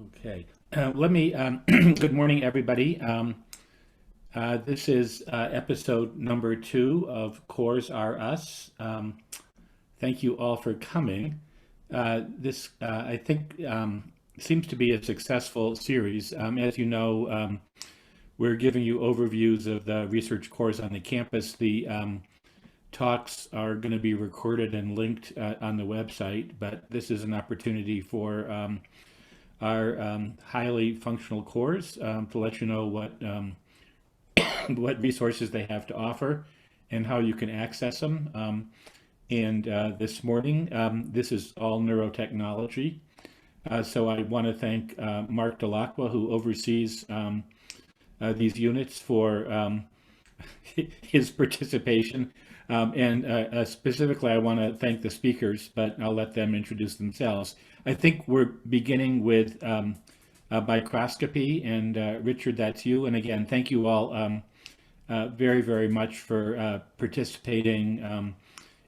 Okay, good morning, everybody. This is episode number 2 of Cores Are Us. Thank you all for coming. This, I think, seems to be a successful series. As you know, we're giving you overviews of the research cores on the campus. The talks are going to be recorded and linked on the website, but this is an opportunity for our highly functional cores to let you know what what resources they have to offer and how you can access them. This morning, this is all neurotechnology. So I want to thank Mark Delacqua, who oversees these units, for his participation. Specifically, I want to thank the speakers, but I'll let them introduce themselves. I think we're beginning with microscopy, and Richard, that's you. And again, thank you all very, very much for participating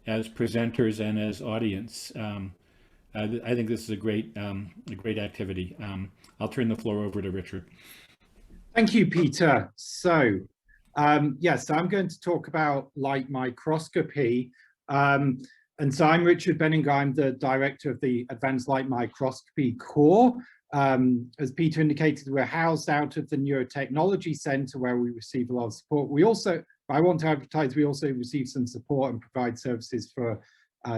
as presenters and as audience. I think this is a great activity. I'll turn the floor over to Richard. Thank you, Peter. So, yes, I'm going to talk about light microscopy. And so I'm Richard Benninger. I'm the director of the Advanced Light Microscopy Core. As Peter indicated, we're housed out of the Neurotechnology Center, where we receive a lot of support. I want to advertise, we also receive some support and provide services for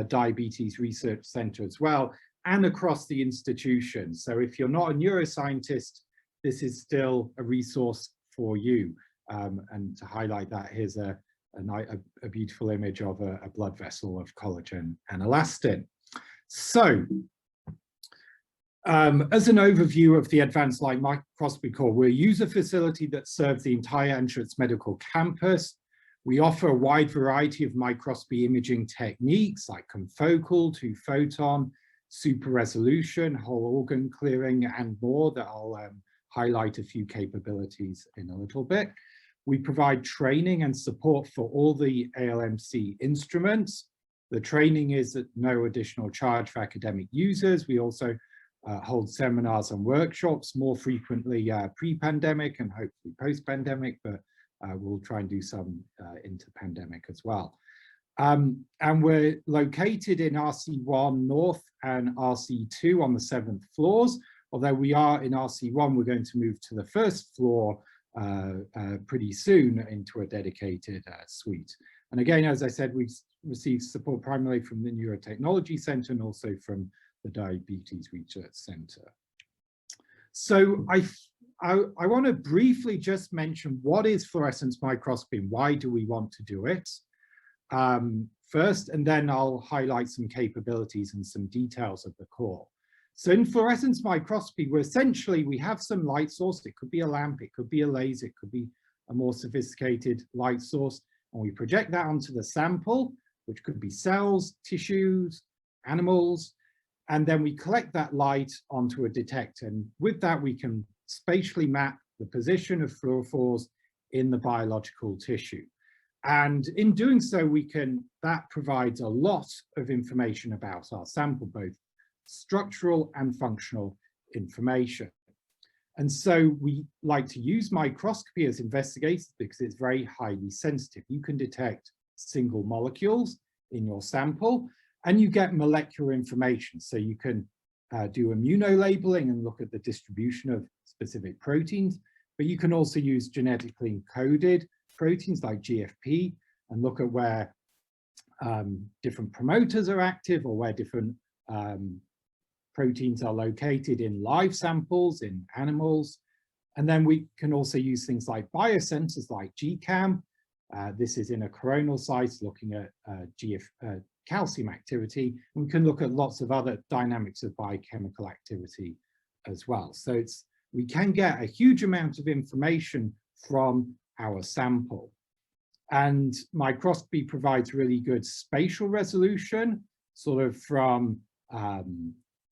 Diabetes Research Center as well, and across the institution. So if you're not a neuroscientist, this is still a resource for you. And to highlight that, here's a beautiful image of a blood vessel of collagen and elastin. So, as an overview of the Advanced Light Microscopy Core, we're a user facility that serves the entire Anschutz Medical Campus. We offer a wide variety of microscopy imaging techniques like confocal, two-photon, super resolution, whole organ clearing, and more that I'll highlight a few capabilities in a little bit. We provide training and support for all the ALMC instruments. The training is at no additional charge for academic users. We also hold seminars and workshops, more frequently pre-pandemic and hopefully post-pandemic, but we'll try and do some into pandemic as well. And we're located in RC1 North and RC2 on the 7th floors. Although we are in RC1, we're going to move to the first floor pretty soon into a dedicated suite. And again, as I said, we've received support primarily from the Neurotechnology Center and also from the Diabetes Research Center. So I want to briefly just mention what is fluorescence microscopy and why do we want to do it first, and then I'll highlight some capabilities and some details of the core. So in fluorescence microscopy, we have some light source. It could be a lamp, it could be a laser, it could be a more sophisticated light source. And we project that onto the sample, which could be cells, tissues, animals. And then we collect that light onto a detector. And with that, we can spatially map the position of fluorophores in the biological tissue. And in doing so, that provides a lot of information about our sample, both structural and functional information. And so we like to use microscopy as investigators because it's very highly sensitive. You can detect single molecules in your sample and you get molecular information. So you can do immunolabeling and look at the distribution of specific proteins, but you can also use genetically encoded proteins like GFP and look at where different promoters are active or where different proteins are located in live samples, in animals. And then we can also use things like biosensors like GCAM. This is in a coronal site looking at calcium activity. And we can look at lots of other dynamics of biochemical activity as well. So we can get a huge amount of information from our sample. And microscopy provides really good spatial resolution, sort of from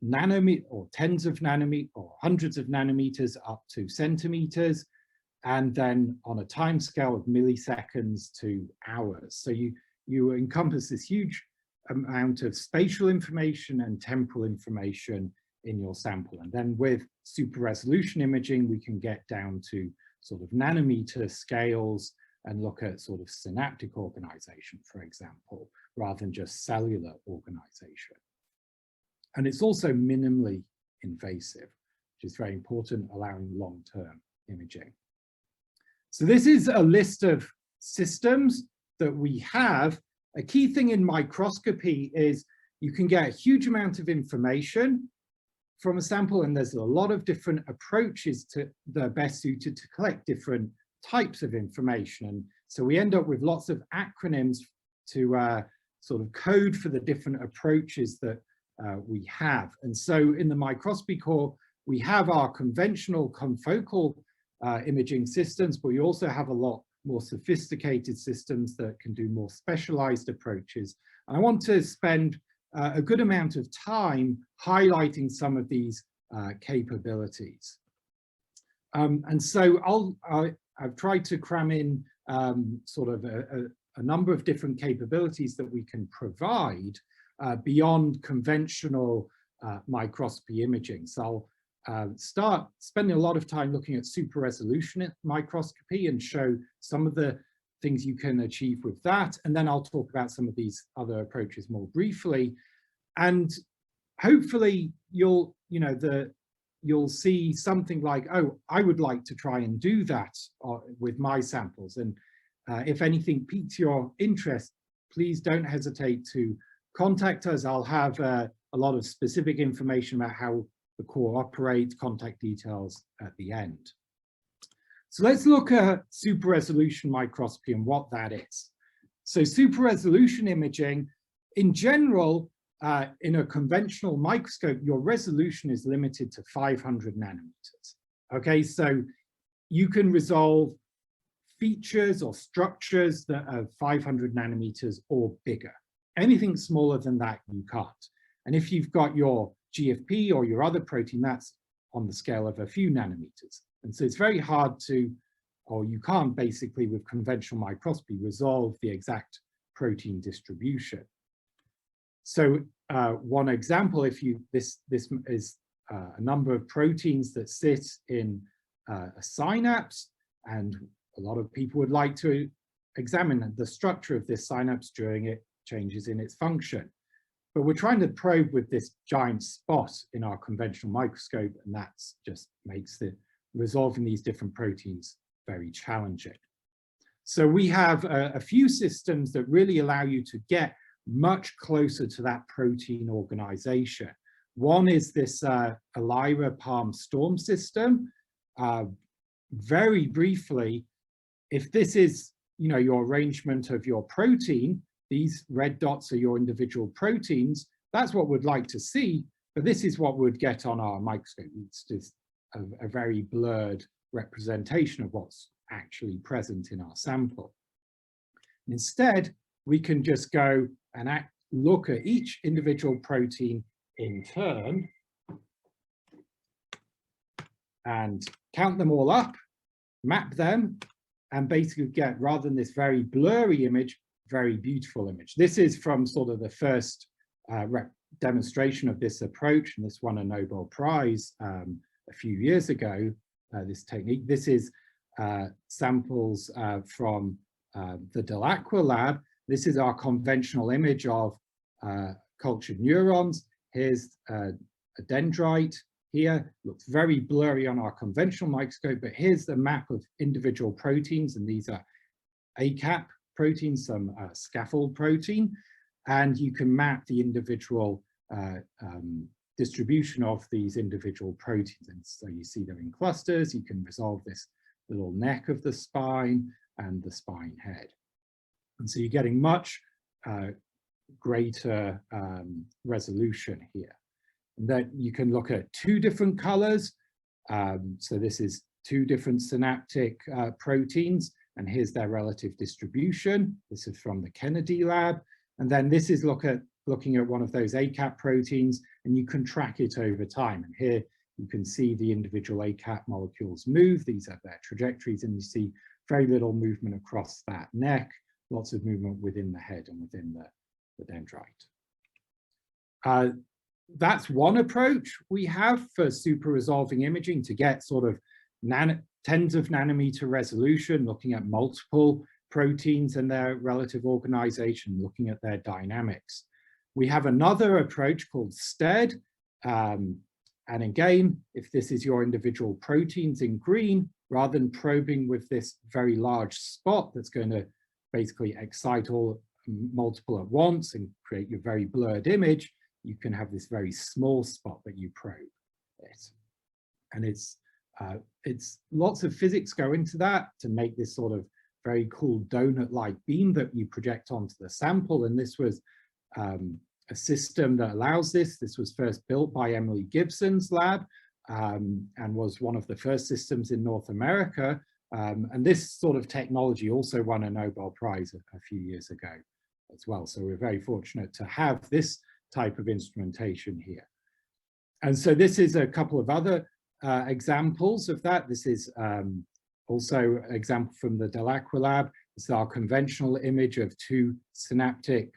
nanometer or tens of nanometers or hundreds of nanometers up to centimeters, and then on a time scale of milliseconds to hours. So you encompass this huge amount of spatial information and temporal information in your sample. And then with super resolution imaging, we can get down to sort of nanometer scales and look at sort of synaptic organization, for example, rather than just cellular organization. And it's also minimally invasive, which is very important, allowing long-term imaging. So this is a list of systems that we have. A key thing in microscopy is you can get a huge amount of information from a sample, and there's a lot of different approaches that are best suited to collect different types of information. And so we end up with lots of acronyms to sort of code for the different approaches that we have. And so in the microscopy core, we have our conventional confocal imaging systems, but we also have a lot more sophisticated systems that can do more specialized approaches. And I want to spend a good amount of time highlighting some of these capabilities. And so I've tried to cram in sort of a number of different capabilities that we can provide beyond conventional microscopy imaging. So I'll start spending a lot of time looking at super resolution microscopy and show some of the things you can achieve with that. And then I'll talk about some of these other approaches more briefly. And hopefully you'll see something like, oh, I would like to try and do that with my samples. And if anything piques your interest, please don't hesitate to contact us. I'll have a lot of specific information about how the core operates, contact details at the end. So let's look at super resolution microscopy and what that is. So super resolution imaging, in general, in a conventional microscope, your resolution is limited to 500 nanometers. Okay, so you can resolve features or structures that are 500 nanometers or bigger. Anything smaller than that, you can't. And if you've got your GFP or your other protein, that's on the scale of a few nanometers. And so it's very hard to, or you can't basically with conventional microscopy resolve the exact protein distribution. So one example, this is a number of proteins that sit in a synapse, and a lot of people would like to examine the structure of this synapse during it changes in its function. But we're trying to probe with this giant spot in our conventional microscope, and that just makes resolving these different proteins very challenging. So we have a few systems that really allow you to get much closer to that protein organization. One is this ELIRA Palm Storm system. Very briefly, if this is your arrangement of your protein, these red dots are your individual proteins, that's what we'd like to see, but this is what we'd get on our microscope. It's just a very blurred representation of what's actually present in our sample. Instead, we can just go and look at each individual protein in turn and count them all up, map them, and basically get, rather than this very blurry image, very beautiful image. This is from sort of the first demonstration of this approach, and this won a Nobel Prize a few years ago, this technique. This is samples from the Delacqua lab. This is our conventional image of cultured neurons. Here's a dendrite here. Looks very blurry on our conventional microscope, but here's the map of individual proteins, and these are ACAP proteins, some scaffold protein, and you can map the individual distribution of these individual proteins. And so you see them in clusters. You can resolve this little neck of the spine and the spine head. And so you're getting much greater resolution here. And then you can look at two different colors. So this is two different synaptic proteins, and here's their relative distribution. This is from the Kennedy lab. And then this is looking at one of those ACAP proteins, and you can track it over time. And here you can see the individual ACAP molecules move. These are their trajectories, and you see very little movement across that neck, lots of movement within the head and within the dendrite. that's one approach we have for super resolving imaging to get sort of tens of nanometer resolution, looking at multiple proteins and their relative organization, looking at their dynamics. We have another approach called STED. And again, if this is your individual proteins in green, rather than probing with this very large spot that's going to basically excite all multiple at once and create your very blurred image, you can have this very small spot that you probe it. And it's lots of physics go into that to make this sort of very cool donut-like beam that you project onto the sample. And this was a system that allows this. This was first built by Emily Gibson's lab and was one of the first systems in North America. And this sort of technology also won a Nobel Prize a few years ago as well. So we're very fortunate to have this type of instrumentation here. And so this is a couple of other examples of that. This is also an example from the Delacroix lab. This is our conventional image of two synaptic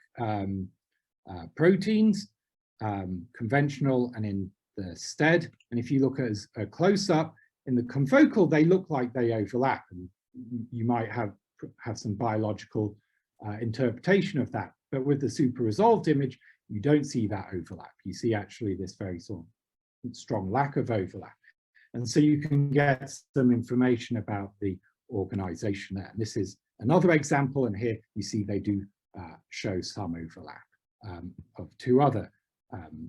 proteins, conventional and in the STED. And if you look at a close-up in the confocal, they look like they overlap, and you might have some biological interpretation of that. But with the super resolved image, you don't see that overlap. You see actually this very sort of strong lack of overlap. And so you can get some information about the organization there. And this is another example, and here you see they do show some overlap of two other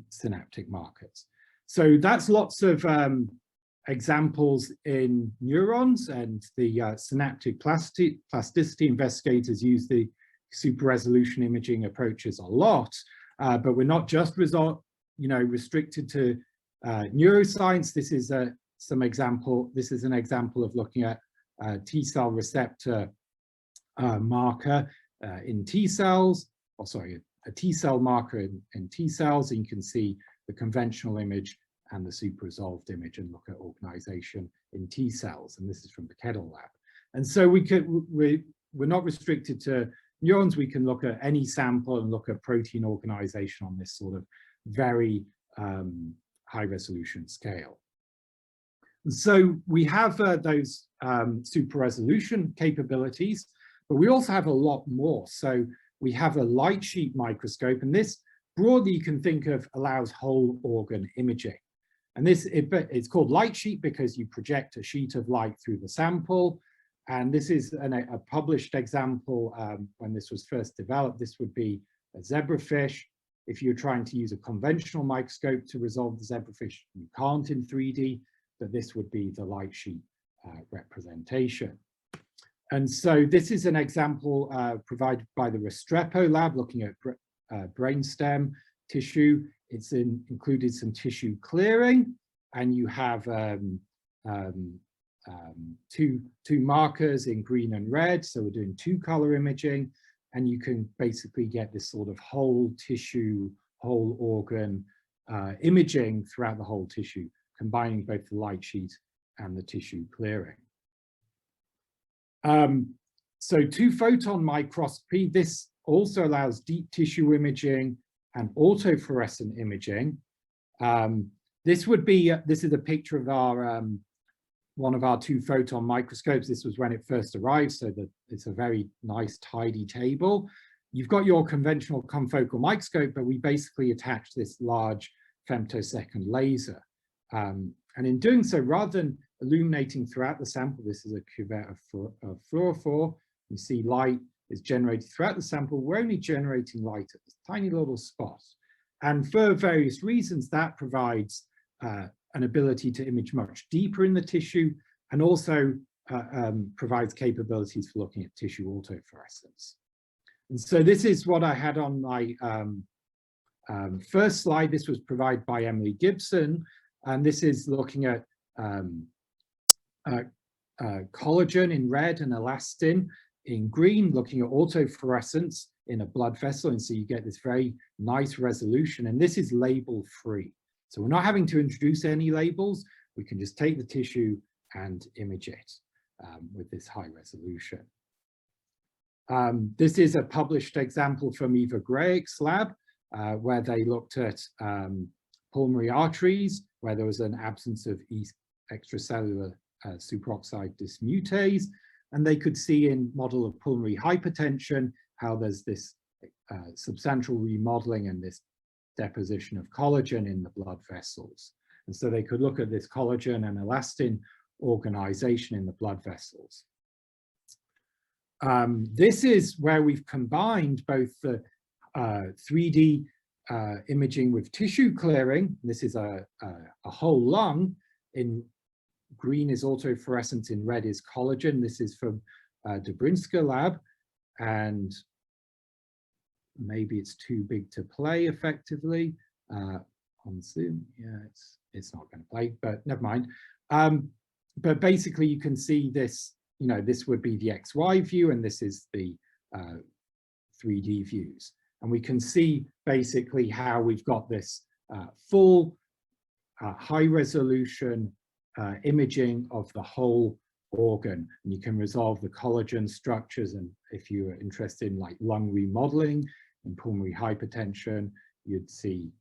synaptic markers. So that's lots of examples in neurons, and the synaptic plasticity investigators use the super resolution imaging approaches a lot, but we're not just restricted to neuroscience. This is an example of looking at T-cell receptor marker in T cells, or sorry, a T-cell marker in T cells, and you can see the conventional image and the super resolved image and look at organization in T cells. And this is from the Kettle lab. And so we're not restricted to neurons. We can look at any sample and look at protein organization on this sort of very high resolution scale. And so we have those super resolution capabilities, but we also have a lot more. So we have a light sheet microscope, and this broadly you can think of allows whole organ imaging. And it's called light sheet because you project a sheet of light through the sample. And this is a published example when this was first developed. This would be a zebrafish. If you're trying to use a conventional microscope to resolve the zebrafish, you can't in 3D, but this would be the light sheet representation. And so this is an example provided by the Restrepo lab looking at brainstem tissue. It's included some tissue clearing, and you have two markers in green and red. So we're doing two color imaging, and you can basically get this sort of whole tissue, whole organ imaging throughout the whole tissue, combining both the light sheet and the tissue clearing. So two-photon microscopy, this also allows deep tissue imaging and autofluorescent imaging. This is a picture of our one of our two-photon microscopes. This was when it first arrived, so that it's a very nice, tidy table. You've got your conventional confocal microscope, but we basically attach this large femtosecond laser. And in doing so, rather than illuminating throughout the sample, this is a cuvette of fluorophore, you see light is generated throughout the sample. We're only generating light at this tiny little spot. And for various reasons, that provides an ability to image much deeper in the tissue, and also provides capabilities for looking at tissue autofluorescence. And so this is what I had on my first slide. This was provided by Emily Gibson, and this is looking at collagen in red and elastin in green, looking at autofluorescence in a blood vessel. And so you get this very nice resolution, and this is label free. So we're not having to introduce any labels. We can just take the tissue and image it with this high resolution. This is a published example from Eva Grayek's lab, where they looked at pulmonary arteries, where there was an absence of extracellular superoxide dismutase. And they could see in model of pulmonary hypertension how there's this substantial remodeling and this deposition of collagen in the blood vessels. And so they could look at this collagen and elastin organization in the blood vessels. This is where we've combined both the 3D imaging with tissue clearing. This is a whole lung. In green is autofluorescence, in red is collagen. This is from Dobrinska lab, and maybe it's too big to play effectively on Zoom. Yeah, it's not going to play, but never mind. But basically you can see this, this would be the XY view, and this is the 3D views. And we can see basically how we've got this full high resolution imaging of the whole organ. And you can resolve the collagen structures. And if you're interested in like lung remodeling and pulmonary hypertension, you'd see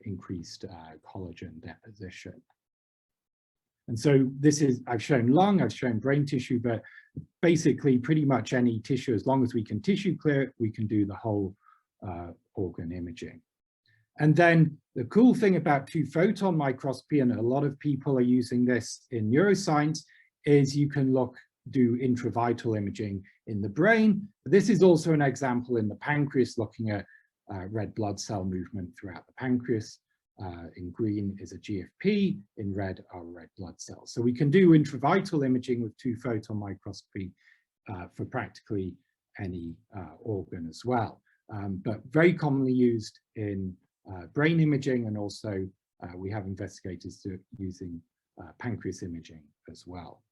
increased collagen deposition. And so this is, I've shown lung, I've shown brain tissue, but basically pretty much any tissue, as long as we can tissue clear it, we can do the whole organ imaging. And then the cool thing about two-photon microscopy, and a lot of people are using this in neuroscience, is you can do intravital imaging in the brain. This is also an example in the pancreas, looking at red blood cell movement throughout the pancreas. In green is a GFP, in red are red blood cells. So we can do intravital imaging with two-photon microscopy for practically any organ as well. But very commonly used in brain imaging, and also we have investigators using pancreas imaging as well.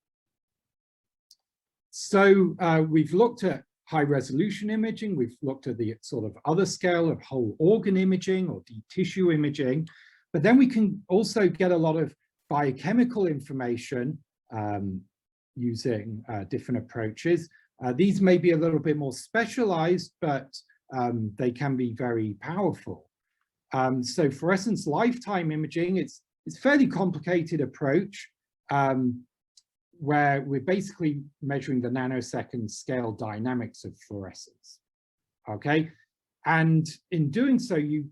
So we've looked at high resolution imaging, we've looked at the sort of other scale of whole organ imaging or deep tissue imaging, but then we can also get a lot of biochemical information using different approaches. These may be a little bit more specialized, but they can be very powerful. So fluorescence lifetime imaging, it's a fairly complicated approach where we're basically measuring the nanosecond scale dynamics of fluorescence, okay? And in doing so, you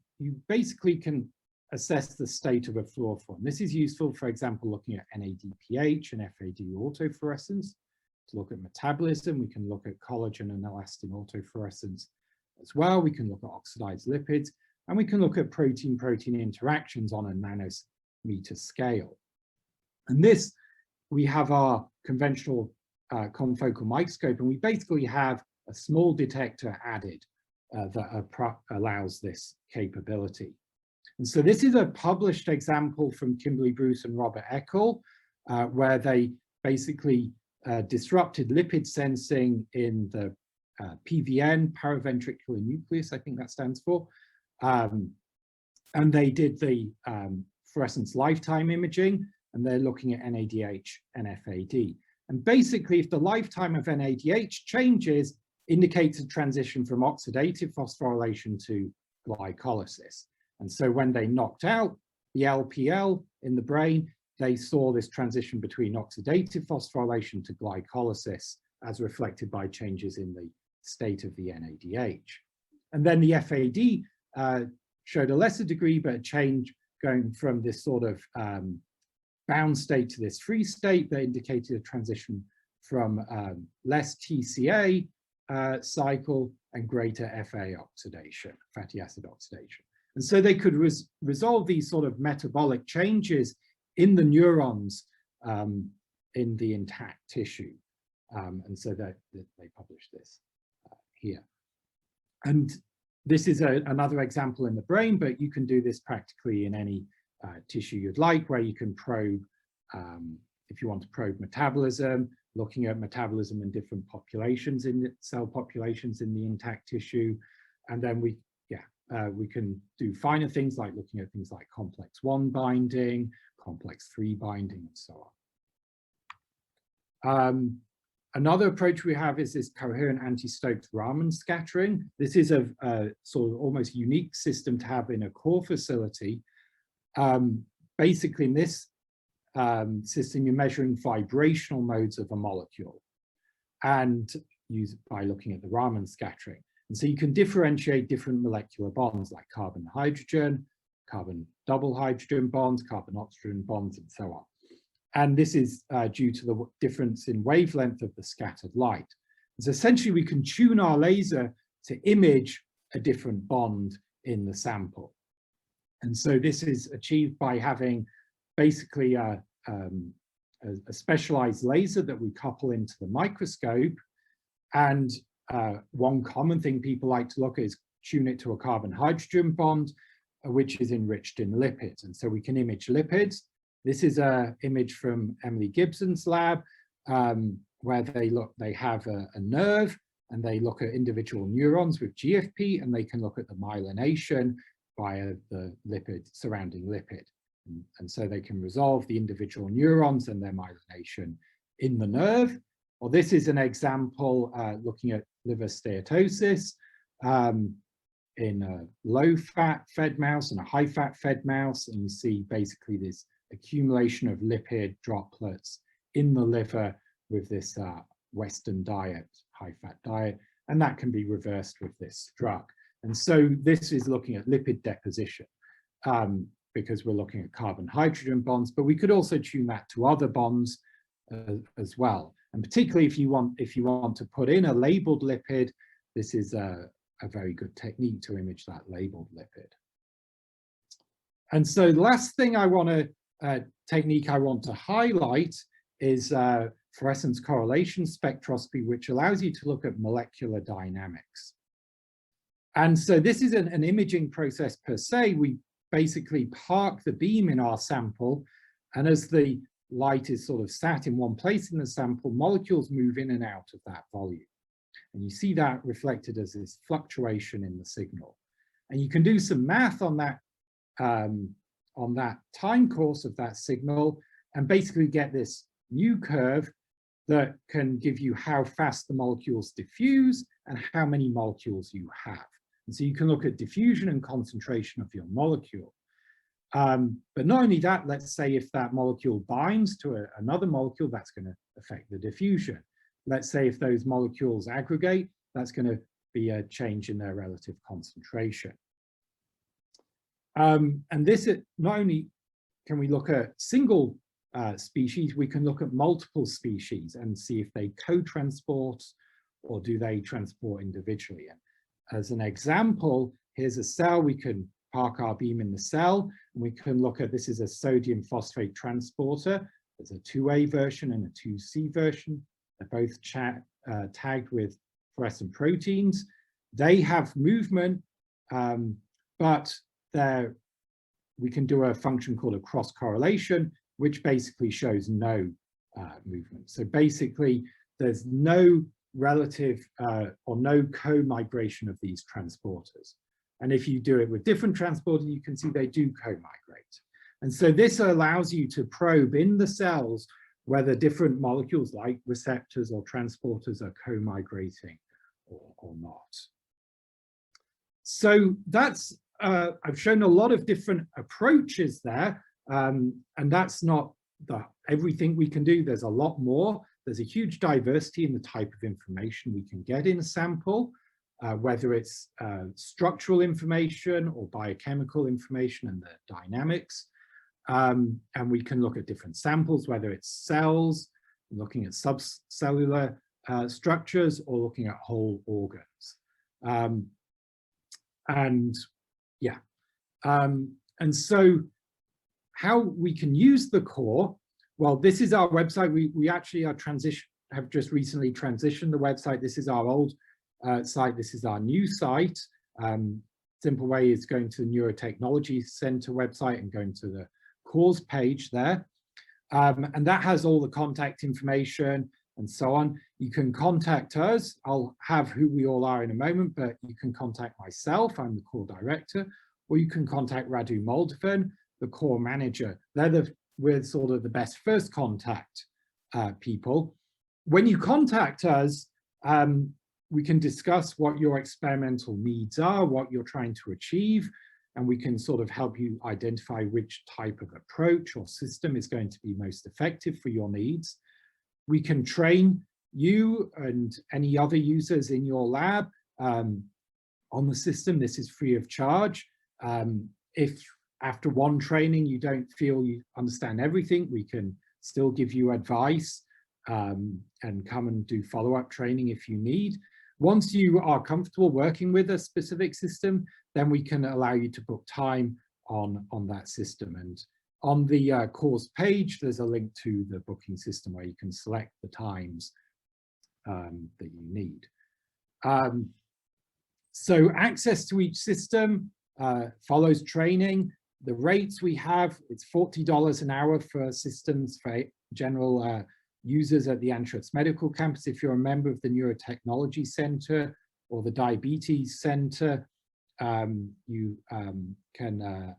basically can assess the state of a fluorophore. This is useful, for example, looking at NADPH and FAD autofluorescence. To look at metabolism, we can look at collagen and elastin autofluorescence as well. We can look at oxidized lipids, and we can look at protein-protein interactions on a nanometer scale. And this, we have our conventional confocal microscope, and we basically have a small detector added that allows this capability. And so this is a published example from Kimberly Bruce and Robert Eckel, where they basically disrupted lipid sensing in the PVN, paraventricular nucleus, I think that stands for. And they did the fluorescence lifetime imaging, and they're looking at NADH and FAD. And basically, if the lifetime of NADH changes, indicates a transition from oxidative phosphorylation to glycolysis. And so when they knocked out the LPL in the brain, they saw this transition between oxidative phosphorylation to glycolysis as reflected by changes in the state of the NADH. And then the FAD showed a lesser degree, but a change going from this sort of bound state to this free state that indicated a transition from less TCA cycle and greater FA oxidation, fatty acid oxidation. And so they could resolve these sort of metabolic changes in the neurons in the intact tissue. And so they published this here. And this is another example in the brain, but you can do this practically in any tissue you'd like, where you can probe, if you want to probe metabolism, looking at metabolism in different populations, in the cell populations in the intact tissue. And then we can do finer things like looking at things like complex 1 binding, complex 3 binding, and so on. Another approach we have is this coherent anti-stokes Raman scattering. This is a sort of almost unique system to have in a core facility. Basically, in this system, you're measuring vibrational modes of a molecule, and by looking at the Raman scattering. And so you can differentiate different molecular bonds like carbon-hydrogen, carbon double hydrogen bonds, carbon-oxygen bonds, and so on. And this is due to the difference in wavelength of the scattered light. So essentially, we can tune our laser to image a different bond in the sample. And so this is achieved by having basically a specialized laser that we couple into the microscope. And one common thing people like to look at is tune it to a carbon-hydrogen bond, which is enriched in lipids. And so we can image lipids. This is an image from Emily Gibson's lab, where they have a nerve, and they look at individual neurons with GFP, and they can look at the myelination via the lipid, surrounding lipid. And so they can resolve the individual neurons and their myelination in the nerve. Well, this is an example looking at liver steatosis in a low-fat fed mouse and a high-fat fed mouse. And you see basically this accumulation of lipid droplets in the liver with this Western diet, high-fat diet, and that can be reversed with this drug. And so this is looking at lipid deposition because we're looking at carbon-hydrogen bonds, but we could also tune that to other bonds as well. And particularly if you want to put in a labeled lipid, this is a very good technique to image that labeled lipid. And so the last thing technique I want to highlight is fluorescence correlation spectroscopy, which allows you to look at molecular dynamics. And so this is an imaging process per se. We basically park the beam in our sample, and as the light is sort of sat in one place in the sample, molecules move in and out of that volume. And you see that reflected as this fluctuation in the signal. And you can do some math on that time course of that signal, and basically get this new curve that can give you how fast the molecules diffuse and how many molecules you have. And so you can look at diffusion and concentration of your molecule. But not only that, let's say if that molecule binds to another molecule, that's going to affect the diffusion. Let's say if those molecules aggregate, that's going to be a change in their relative concentration. And this, not only can we look at single species, we can look at multiple species and see if they co-transport or do they transport individually. And as an example, here's a cell. We can park our beam in the cell, and we can look at, this is a sodium phosphate transporter. There's a 2A version and a 2C version. They're both tagged with fluorescent proteins. They have movement, but we can do a function called a cross correlation, which basically shows no movement. So basically, there's no relative or no co-migration of these transporters. And if you do it with different transporters, you can see they do co-migrate. And so this allows you to probe in the cells whether different molecules like receptors or transporters are co-migrating or not. So that's, I've shown a lot of different approaches there, and that's not everything we can do. There's a lot more. There's a huge diversity in the type of information we can get in a sample, whether it's structural information or biochemical information and the dynamics. And we can look at different samples, whether it's cells, looking at subcellular structures, or looking at whole organs. And so how we can use the core, well, this is our website. We actually have just recently transitioned the website. This is our old site. This is our new site. Simple way is going to the Neurotechnology Center website and going to the cores page there. And that has all the contact information and so on. You can contact us. I'll have who we all are in a moment, but you can contact myself. I'm the core director, or you can contact Radu Moldovan, the core manager. We're sort of the best first contact people. When you contact us, we can discuss what your experimental needs are, what you're trying to achieve. and we can sort of help you identify which type of approach or system is going to be most effective for your needs. We can train you and any other users in your lab on the system. This is free of charge. If after one training you don't feel you understand everything, we can still give you advice and come and do follow-up training if you need. Once you are comfortable working with a specific system, then we can allow you to book time on that system. And on the course page, there's a link to the booking system where you can select the times that you need. So access to each system follows training. The rates we have, it's $40 an hour for systems for general users at the Anschutz Medical Campus. If you're a member of the Neurotechnology Center or the Diabetes Center, you can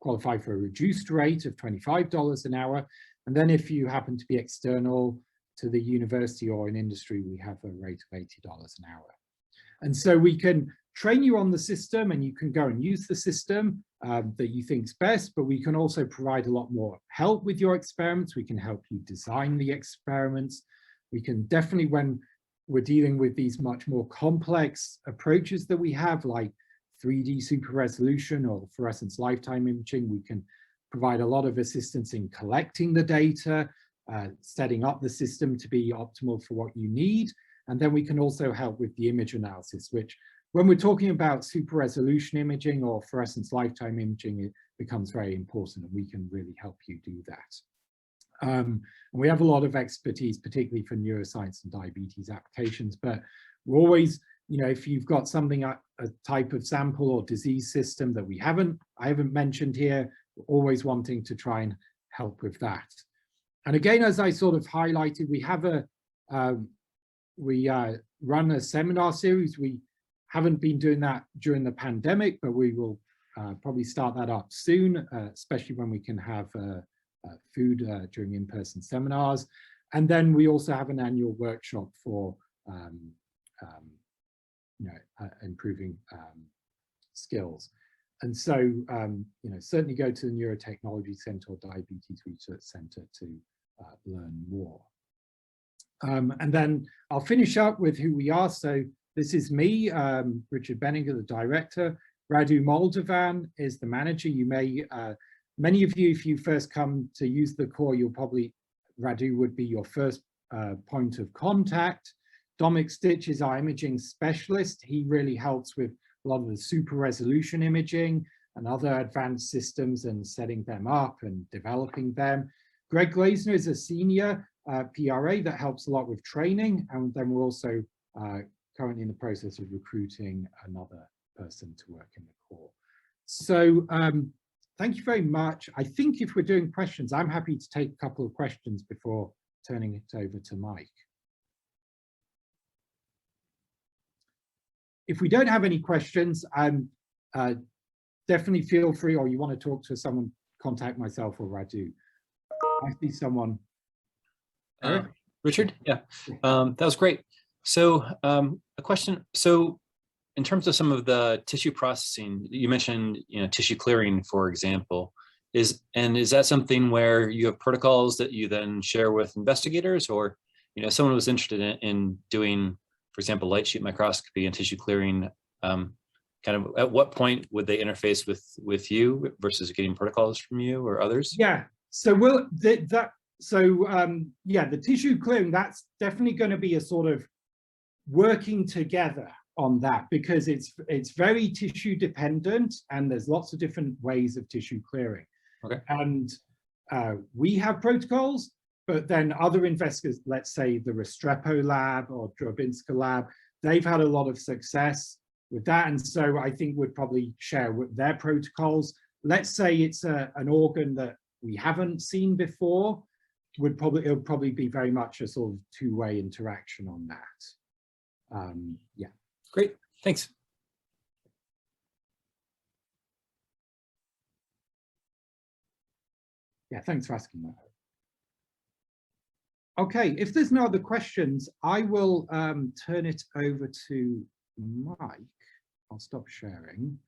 qualify for a reduced rate of $25 an hour. And then if you happen to be external to the university or in industry, we have a rate of $80 an hour. And so we can train you on the system and you can go and use the system that you think is best, but we can also provide a lot more help with your experiments. We can help you design the experiments. We can definitely, when we're dealing with these much more complex approaches that we have, like 3D super resolution or fluorescence lifetime imaging, we can provide a lot of assistance in collecting the data, setting up the system to be optimal for what you need. And then we can also help with the image analysis, which when we're talking about super resolution imaging or fluorescence lifetime imaging, it becomes very important, and we can really help you do that. And we have a lot of expertise, particularly for neuroscience and diabetes applications, but we're always, you know, if you've got something, a type of sample or disease system that I haven't mentioned here, we're always wanting to try and help with that. And again, as I sort of highlighted, we have we run a seminar series. We haven't been doing that during the pandemic, but we will probably start that up soon, especially when we can have food during in-person seminars. And then we also have an annual workshop for improving skills. And so, you know, certainly go to the Neurotechnology Center or Diabetes Research Center to learn more. And then I'll finish up with who we are. So this is me, Richard Benninger, the director. Radu Moldovan is the manager. You may, many of you, if you first come to use the core, you'll probably, Radu would be your first point of contact. Dominic Stitch is our imaging specialist. He really helps with a lot of the super resolution imaging and other advanced systems and setting them up and developing them. Greg Glazner is a senior PRA that helps a lot with training. And then we're also currently in the process of recruiting another person to work in the core. So thank you very much. I think if we're doing questions, I'm happy to take a couple of questions before turning it over to Mike. If we don't have any questions, definitely feel free, or you want to talk to someone, contact myself or Radu. I see someone. Richard, yeah, that was great. So a question, so in terms of some of the tissue processing, you mentioned, you know, tissue clearing, for example, is that something where you have protocols that you then share with investigators, or, you know, someone was interested in doing, for example, light sheet microscopy and tissue clearing, kind of at what point would they interface with you versus getting protocols from you or others? Yeah, so we'll, yeah, the tissue clearing, that's definitely going to be a sort of working together on that, because it's very tissue dependent and there's lots of different ways of tissue clearing. Okay. And we have protocols, but then other investigators, let's say the Restrepo lab or Drobinska lab, they've had a lot of success with that. And so I think would probably share with their protocols. Let's say it's an organ that we haven't seen before, it'll probably be very much a sort of two-way interaction on that. Yeah. Great, thanks. Yeah, thanks for asking that. Okay, if there's no other questions, I will turn it over to Mike. I'll stop sharing.